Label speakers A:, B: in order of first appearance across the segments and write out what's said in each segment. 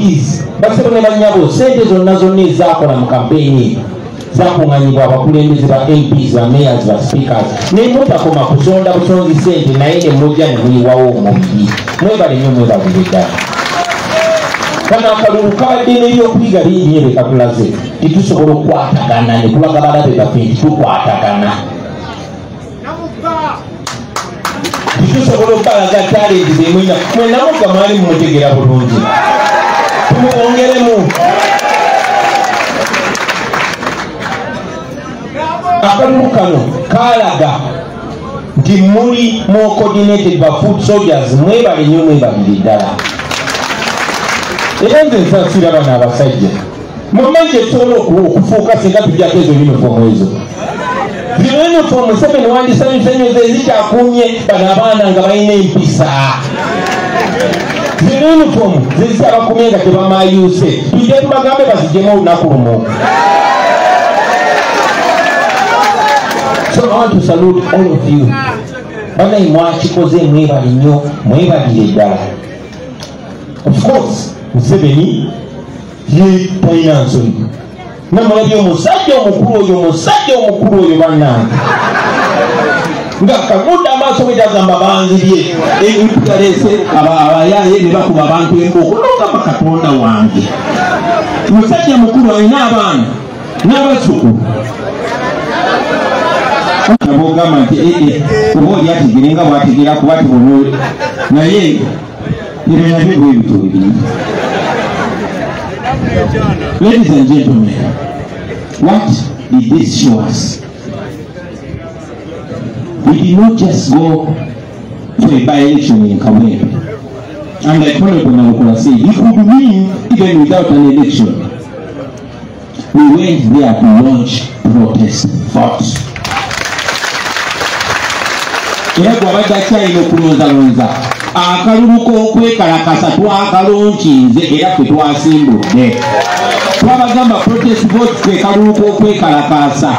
A: please basebone banyabo sente zonna zonna ezakola mu kampeni zakunganyibwa abakulembeze ba MPs ba mayors ba speakers ne mutakoma kusonda busonzi sente naye ne mujja ne muyiwawo omubiri mwebale nnyo mwebabulidda kana akalulu kabadde n'ebyokuyiga bingi ebekatulaze titusobola okukwatagana ne tulaga balabe baffe nti tukwatagana titusobola okubalaga talenti zemwina mwenamugga mwali mumutegera bulungi tumuwongeremu akalulu kano kalaga nti muli more coordinated ba food soldiers mwebale nnyo mwebabiri ddala era nze nsasira bano abasajja mumanyi kyetusobola okufuuka singa tujjako ezo uniform ezo zino uniform 7 wandisanyusanyo ze zikyakumye bano abaana nga balina empisa zino uniform zezikyabakumye nga tebamayuse tujja tubagambe bazijjemu olunaku lumu. So I want to salute all of you. Bana mwakikoze mwebali nnyo mwebalire ddala. Of course Museveni ye talina nsonyi namulabye omusajja omukulu oyo bannange nga kagudda amaaso bwe gagamba banzirye emputaleese abayaye ne bakuba abantu embooko nogamba katonda wange musajja mukulu alina abaana n'abazzukulu abogamba nti oba oli ategere nga bwategera kuba tibonole naye ebyo nabyo bwe bitubiri. Ladies and gentlemen, what did this show us? We did not just go for a by-election in Kawempe. And like Honorable Namukola said, it could mean even without an election. We went there to launch protest votes. Era gwabadde akyalina okulonzalonza akalulu k'okwekalakasa twakalonkinze era ffe twasimbudde twabagamba protest vote kwe kalulu k'okwekalakasa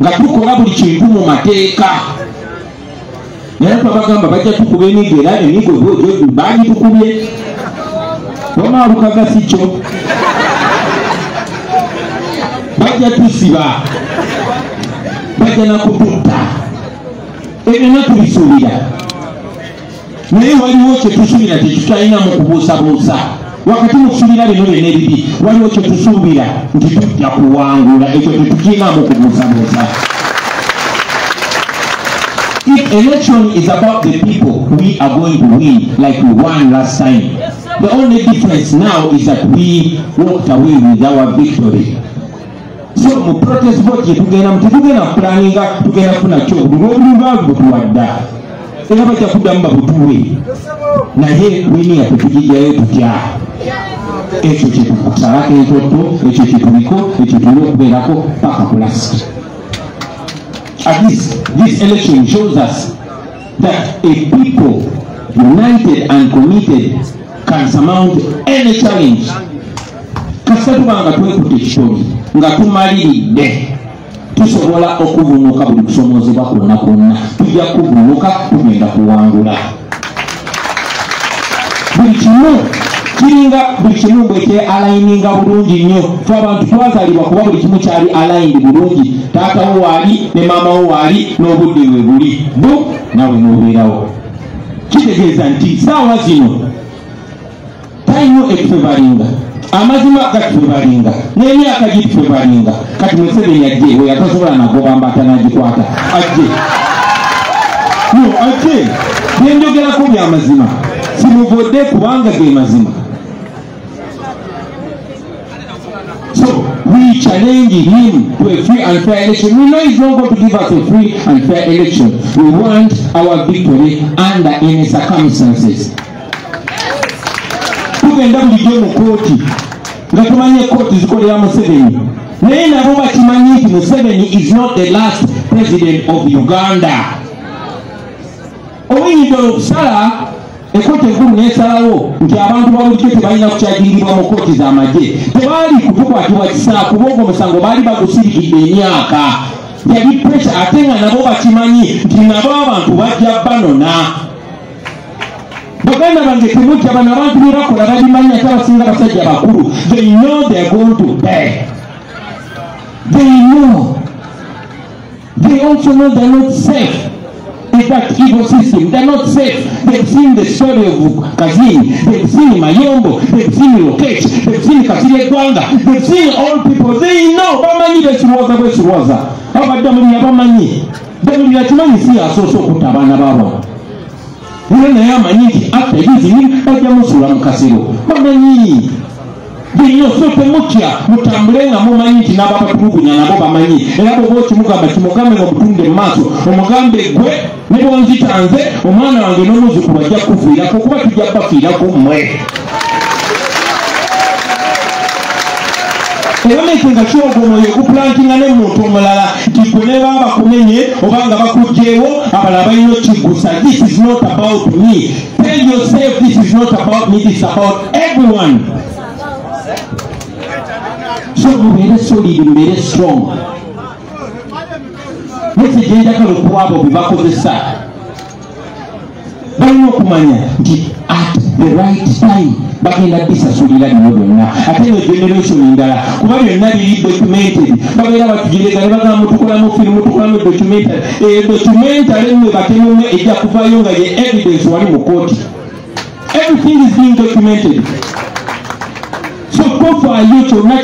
A: nga tukola buli kintu mu mateeka era twabagamba bajja tukuba emigo era emigo bagitukubye wamaalukaga si kyo bajja tusiba bajja nakututta ebyo natubisuubira naye waliwo kyetusuubira tetutalina mu kubuusabuusa wakati mu kusuubira bino byonna ebibi waliwo kyetusuubira nti tujja kuwangula ekyo tetukinamu kubuusabuusa. If election is about the people, we are going to win like we won last time. The only difference now is that we walked away with our victory. So mu protest vote tetugenda planinga tugenda kufuna kyobulunga butuwadda era bajja kuddamu babutuwe naye wini yaffe tugijjayo tutya ekyo kyetukusalako enkoto ekyo kyetuliko ekyo tulina okubeerako paka kulasiti. At least this election shows us that a people united and committed can surmount any challenge. Kasita tuba nga twekutte ekitoli nga tumaliridde tusobola okuvunuka buli kusomozebwa kwonna kwonna tujja kuvunuka tugenda kuwangula buli kimu kiringa buli kimu bwe kyalayininga bulungi nnyo fe abantu twazaalibwa kuba buli kimu kyali alayindi bulungi taatawo waali ne maamawo waali n'obudde we buli bo nawe n'obeerawo kitegeeza nti saawa zino talino ekitubalinga amazima gatubalinga n'emyaka gitubalinga kati Museveni ajje we yatasobola nagoba mbata nagikwata ajje byenjogerako byamazima simuvodde kubanga ge mazima. So we challenge him to a free and fair election. We know he's not going to give us a free and fair election. We want our victory under any circumstances. Tugenda bulijjo mu kooti nga tumanye kooti zikolera Museveni naye nabo bakimanyi nti Museveni is not the last president of Uganda. Oyinza okusala ekooti enkulu n'esalawo nti abantu babulijjo tebalina kukyajingibwa mu kooti z'amagye tebaali kutukwatibwa kisaaku boogwo omusango baali bagusirikidde emyaka yali pressure ate nga nabo bakimanyi nti nabo abantu bajja banona. baganda bange temutya bano abantu bye bakola babimanya ate abasinga basajja bakulu. They know they are going to die. They know. They also know they are not safe in that evil system. They are not safe. They've seen the story of Kazini. They've seen Mayombo. They've seen Lokech. They've seen Kasile Gwanga. They've seen all people. They know. Bamanyi besiruwaza. Abadamuli abamanyi. Damuli atumanyi si asoso kutabana babo. Nina yamanyi nti after using bajja musula mu kasiro. Bamanyi. Binyo sote mutya mutambule nga mumanyi nti n'ababatulugunya nabo bamanyi. Era bw'oba okimugamba kimugambe ng'omutunde mu maaso. Omugambe gwe ne bw'onzitanze omwana wange n'omuzukulu ajja kufiirako kuba tujja bafiirako mmwe. Era nekinga kyogomoyo okuplantinga n'omuntu omulala nti gwe ne baba bakumenye oba nga bakugjeewo abalala balina okigusa. This is not about me. Tell yourself this is not about me, this is about everyone. So mubere solid, mubere strong. Message enjagala okuwaabo bwe bakozesa balina okumanya nti at the right time bagenda bisasulira bino byonna. Ate no generation endala kuba byonna biri documented. Babeera batugirega ne bagamba mutukolamu firimu tukolamu documentary. Documentary emmwe batemumwe ejja kuvaayo nga ye evidence wali mu kooti. Everything is being documented. So for you to not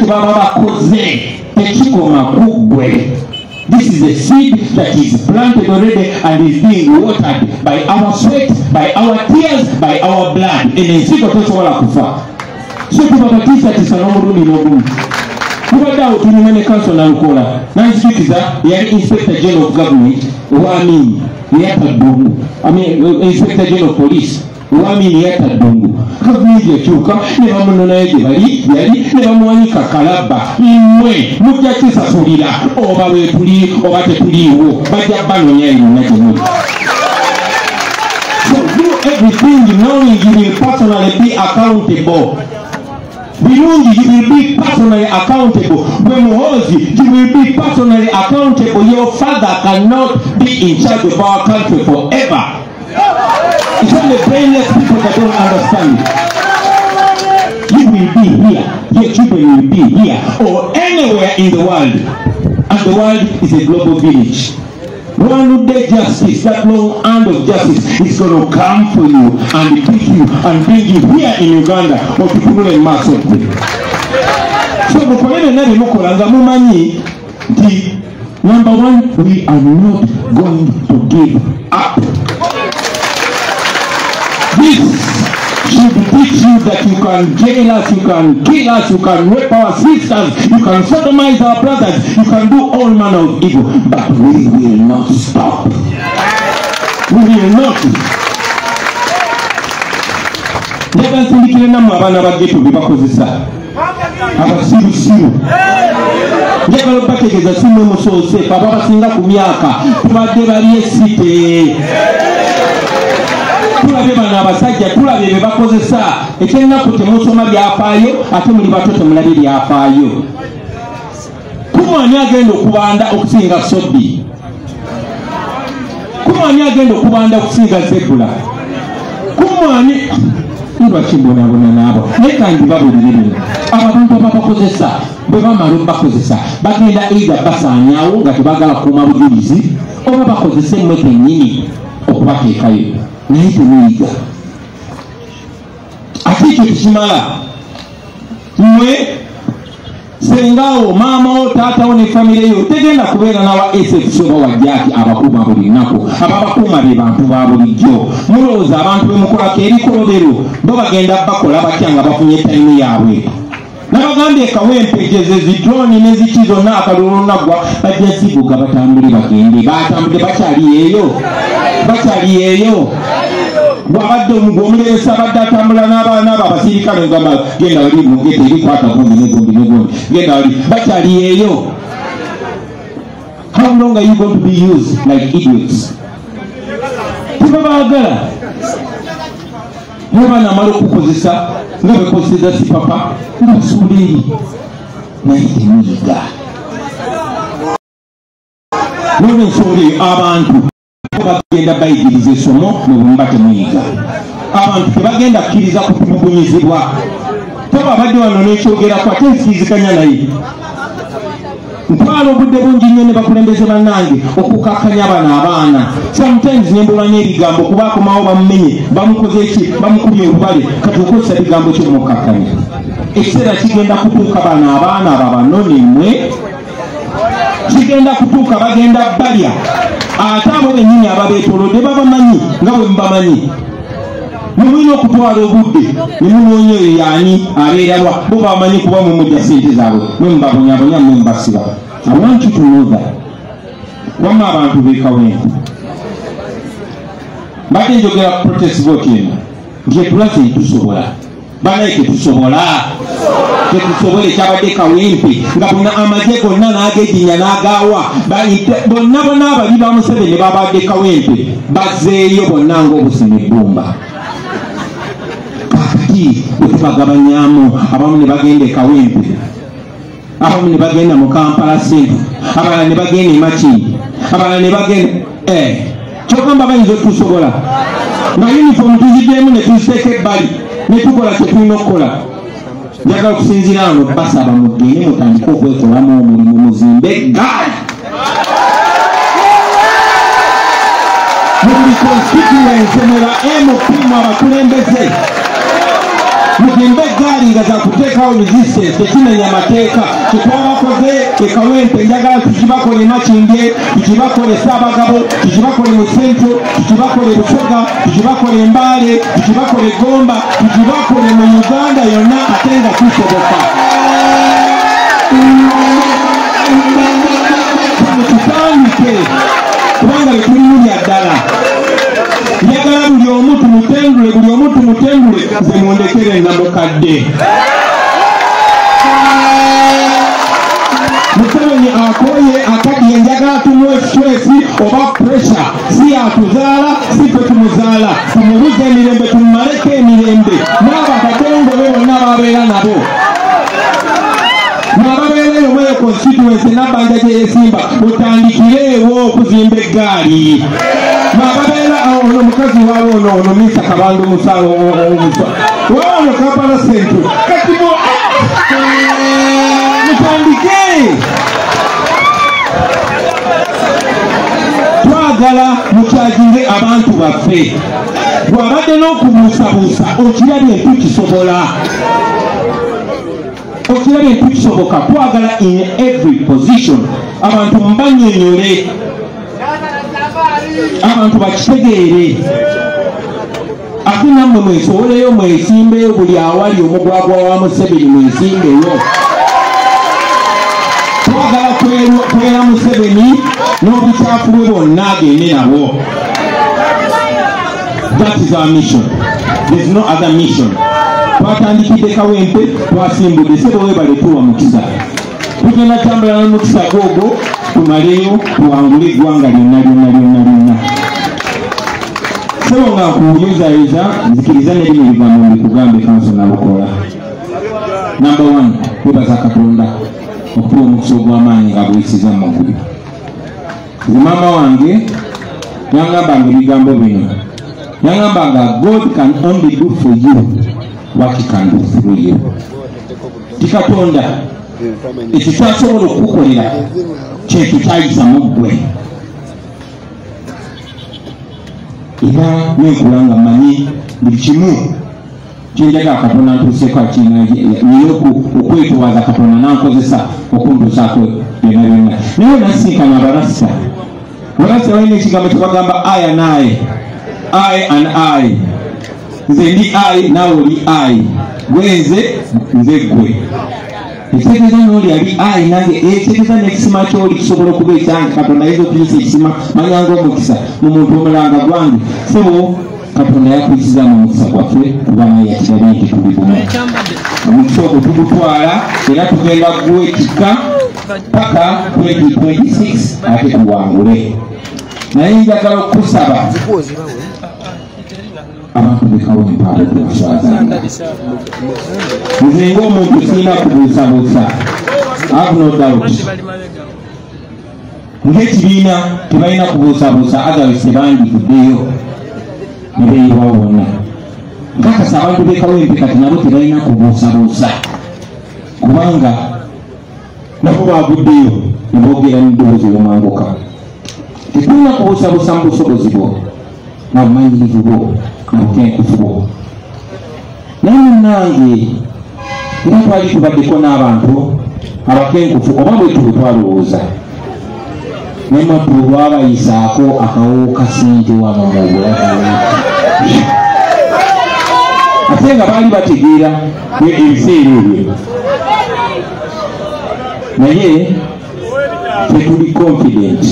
A: this is a seed that is planted already and is being watered by our sweat, by our tears, by our blood. And in secret kufa. So tubabatiza tisanomuruni nogumu. Kubada utunimene council na lukola. Nansikiza yali Inspector General of Government wamini yatadungu. Inspector General of Police wamini yatadungu. Kaviji yakyuka ne bamunona yeje bali yali ne bamuwanika kalaba imwe mujja kisasulira oba wetuli oba tetuliwo bajja banonya ino nakyo. So do everything knowing you will personally be accountable. Birungi, you will be personally accountable. When Hozi, you will be personally accountable. Your father cannot be in charge of our country forever. It's only brainless people that don't understand it. You will be here. Your children will be here or anywhere in the world. And the world is a global village. One day justice, that long hand of justice is going to come for you and pick you and bring you here in Uganda or to put in Maso. So, number one, we are not going to give up. This should teach you that you can jail us, you can kill us, you can rape our sisters, you can sodomize our brothers, you can do all manner of evil, but we will not stop. We will not. Njagala nsindikire nammwe abaana ba ghetto bye bakozesa abasirusiru. Njagala obategeeza simu musoose abo abasinga ku myaka tubadde bali esite. Tulabe bano abasajja tulabe bye bakozesa ekyennaku temusoma byafaayo ate muli bato temulabe byafaayo. Kumwani agenda okubanda okusinga Sobbi? Kumwani agenda okubanda okusinga Zebula? Kumwani lwakimbonabona naabo naye kandi babulire bino abantu ababakozesa bwe bamala bakozesa bagenda either basaanyaawo nga tebagala kuuma bujulizi oba bakozesa emmwe kennyini okubateekayo naye temuyiga. Ate ekyo tekimala mmwe sengaawo maamawo taatawo ne famire yo tegenda kubeera n'awa SFC oba wajjaaki abakuuma buli nnaku. Ababakuuma be bantu ba bulijjo. Mulowooza abantu bemukolako ebikolobero bo bagenda bakola batya nga bafunye tayimu yaabwe. Nabagambye kawempejeze zidroni ne ziki zonna akalulu naggwa bajja zibuga batambule bagende. Batambudde bakyali eyo. Bwabadde omulesa abadde atambula n'abaana abo abasirikale ngamba genda wali mugete erikwata gundi genda wali bakyali eyo. How long are you going to be used like idiots? Tebabaagala n'abaana amala okukozesa nga bekozesa si papa nga basuula eri naye temuyiga. N'olwensonga eyo abantu bagenda bayigiriza essomo ne bwe muba temuyiga. abantu tebagenda kkiriza kutulugunyizibwa. Toba abadde wano n'ekyogerako ate nsikiriziganya naye. Ntwala obudde bungi nnyo ne bakulembeze bannange okukakanya abaana. Sometimes nembula n'ebigambo kuba akomawo bamumenye bamukoze eki bamukubye olubale kati okozesa bigambo ky'omukakanya. Ekiseera kigenda kutuuka abaana abo abanonimwe kigenda kutuuka bagenda balya ate abo bennyini ababeetolodde babamanyi nga bwe mubamanyi. Mulina okutwala obudde ne munoonya oyo yaani abeeralwa bo bamanyi kuba mumujja ssente zaabwe mwe mubabonyabonya mwe mubasiba. I want you to know that. Wamma abantu beekawempe mbadde njogera ku protest vote eno nti etulaze tetusobola banaye tetusobola kyabadde kawempe nga bonna amagye gonna n'agejinya n'agaawa bonna abali ba Museveni babadde kawempe bazeeyo bonna ng'obusima ebbumba. Kakati bwetubagabanyamu abamu ne bagenda e Kawempe, abamu ne bagenda mu Kampala Centre, abalala ne bagenda e Makindi, abalala ne bagenda kyogamba bayinza otusobola nga uniform tuziddemu ne tuziteeka ebbali ne tukola kye tulina okukola. Njagala okusinziira wano basaba mugende mutandike okwekolamu omulimu muzimbe eggaali mu buli constituency mwe MP mu abakulembeze mugimbe eggaali nga zakuteekawo resistance tekimenya amateeka. Kyetwabakoze e Kawempe njagala tukibakole Makindye, tukibakole Ssaabagabo, tukibakole mu Central, tukibakole Busoga, tukibakole Mbale, tukibakole Gomba, tukibakole mu Uganda yonna ate nga kisoboka. Tutandike kubanga betulimulya ddala. Njagala buli omu tumutendule, buli omu tumutendule, nze mundekere namukadde. Museveni akoye akaddiye njagala tumuwe stress oba pressure si atuzaala si ffe tumuzaala tumubuze emirembe tumumaleko emirembe n'abakatongole bonna babeera nabo nababeerayo mweyo constituency nabbanja gye yeesimba mutandikireewo okuzimba eggaali nababeera ono omukazi waabo ono Misa Kabanda omusalo waano Kampala Central kati mutandike. Twagala mukyajinge abantu baffe bw'abadde n'okubuusabuusa okirabye tukisobola okirabye tukisoboka. Twagala in every position abantu mbanyonyole abantu bakitegeere ate nammwe mwesoboleyo mwesimbeyo buli awali omugwagwa wa Museveni mwesimbeyo. Twagala kwera Museveni n'obukyafu bwe bonna agende nabo. That is our mission. There is no other mission. Twatandikidde Kawempe twasimbudde sebo webale tuwa mukisa. Tugenda tambula n'omukisa gwogwo tumaleyo tuwangule eggwanga lyonna. Sebo nga nkuwulizayeza nzikiriza n'ebimu bigambo mbikugambe kanso nabukola. Number 1, webaza Katonda okutuwa omukisa ogw'amaanyi nga buyisiza mu ggulu. Nze maama wange yangambanga ebigambo bino. Yangambanga God can only do for you what he can do through you. Tikatonda ekyo kyasobola okukukolera kintu kyayisa mu ggwe. Era nenkulanga mmanyi buli kimu kyenjagala Katonda ntuuseeko nina okwetwaza Katonda nankozesa okuntuusaako byonna. Naye nasinkana abarasita balina ekigambo kyebagamba I and I and I. Nze ndi I naawe oli I. Gwe nze gwe. Ekitegeeza n'oli ali I nange ekitegeeza n'ekisima ky'oli kisobola okuba ekyange. Katonda ayinza okuyisa ekisima manyanga omukisa mu muntu omulanga gwange. Sebo Katonda yakuyisiza mu mukisa gwaffe kuba naye yakirabye nti tuli bumu. Omukisa ogwo tugutwala era tugenda gwekika paka 2026 ate tuwangule. Naye njagala okusaba abantu b'Kawempe abo kubaswazanga. Nze ng'omuntu sirina kubuusabuusa. I have no doubt. Ng'ekibiina tebalina kubuusabuusa otherwise tebandikuddeyo ne beeyibawo bonna. nkakasa abantu b'ekawempe kati nabo tebalina kubuusabuusa kubanga nabo baaguddeyo ne boogera n'eddoboozi ly'omwanguka. Tetulina kubuusabuusa mu busobozi bwo na bumanyirivu bwo na bukenkufu bwo. Naye munnange era twali tubaddeko n'abantu abakenkufu oba bwe tube twalowooza ne mwattu olwabayisaako akawoowo ka ssente wano mu bulamu ate nga baali bategeera ebiseera ebyo, naye tetuli confident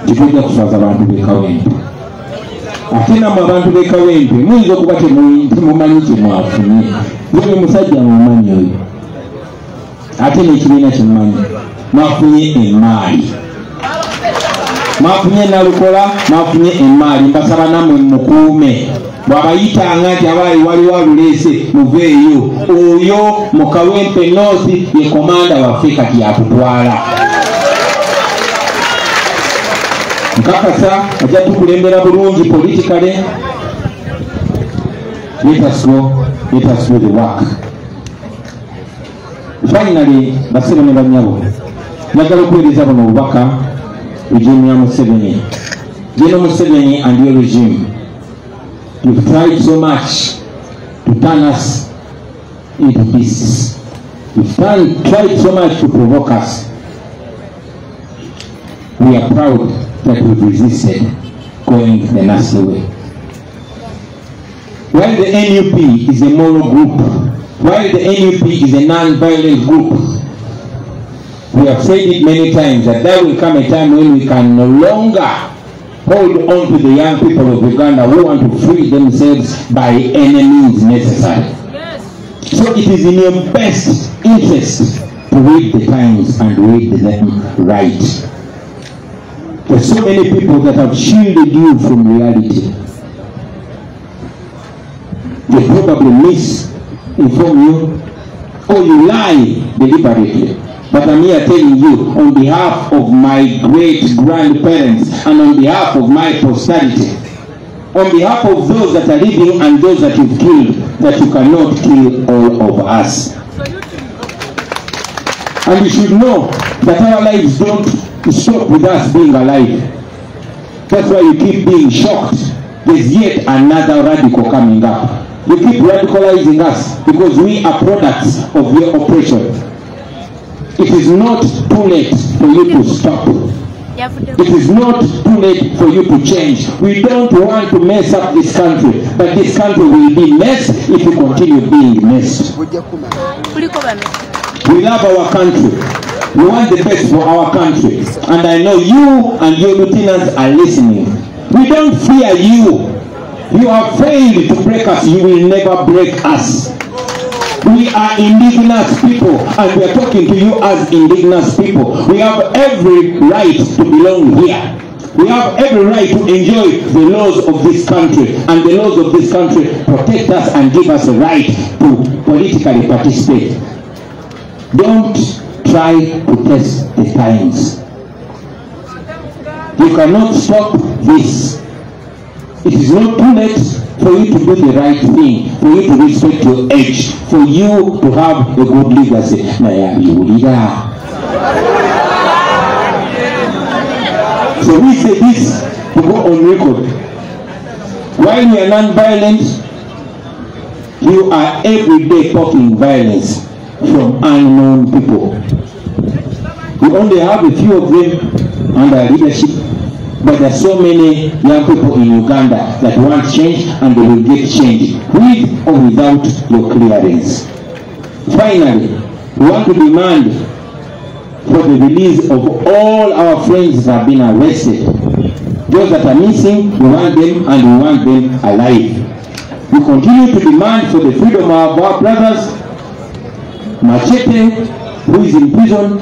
A: titujja kuswaza abantu b'ekawempe. Ate nammwe abantu b'ekawempe muyinza okuba temumanyi kyemwafunye, ye musajja mumanyi oyo, ate n'ekibiina kimumanyi mwafunye emaali, mwafunye nalukola, mwafunye emaali. Mbasaba nammwe mukuume, bw'abayitanga nti abaali waliwo aluleese muveeyo, oyo mu Kawempe North ye komanda waffe kati yakutwala. Nkakasa ajja tukulembera bulungi politically. Let us do the work. Finally, basebe ne banyabo njagala okuweereza buno obubaka regime ya Museveni. General Museveni and your regime, you've tried so much to turn us into beasts. You've tried so much to provoke us. We are proud that we've resisted going the nasty way. While the NUP is a moral group, while the NUP is a non-violent group, we have said it many times that there will come a time when we can no longer hold on to the young people of Uganda who want to free themselves by any means necessary. Yes. So it is in your best interest to read the times and read them right. There's so many people that have shielded you from reality. They probably misinform you or you lie deliberately. But I'm here telling you, on behalf of my great-grandparents and on behalf of my posterity, on behalf of those that are living and those that you've killed, that you cannot kill all of us. And you should know that our lives don't stop with us being alive. That's why you keep being shocked. There's yet another radical coming up. You keep radicalizing us because we are products of your oppression. It is not too late for you to stop. It is not too late for you to change. We don't want to mess up this country, but this country will be messed if we continue being messed. We love our country. We want the best for our country. And I know you and your lieutenants are listening. We don't fear you. You have failed to break us. You will never break us. We are indigenous people, and we are talking to you as indigenous people. We have every right to belong here. We have every right to enjoy the laws of this country, and the laws of this country protect us and give us a right to politically participate. Don't try to test the times. You cannot stop this. It is not too late for you to do the right thing, for you to respect your age, for you to have a good legacy. So we say this to go on record. While we are non-violent, you are every day talking violence from unknown people. We only have a few of them under leadership, but there are so many young people in Uganda that want change, and they will get change with or without your clearance. Finally, we want to demand for the release of all our friends that have been arrested. Those that are missing, we want them, and we want them alive. We continue to demand for the freedom of our brothers, Machete, who is in prison,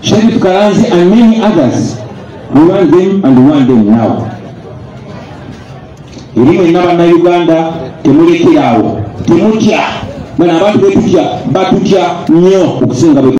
A: Sheriff Karanzi, and many others. We want them, and we want them now. Iriwe n'abana Uganda temulekerawo, temutya bano abantu betutya batutya nnyo okusinga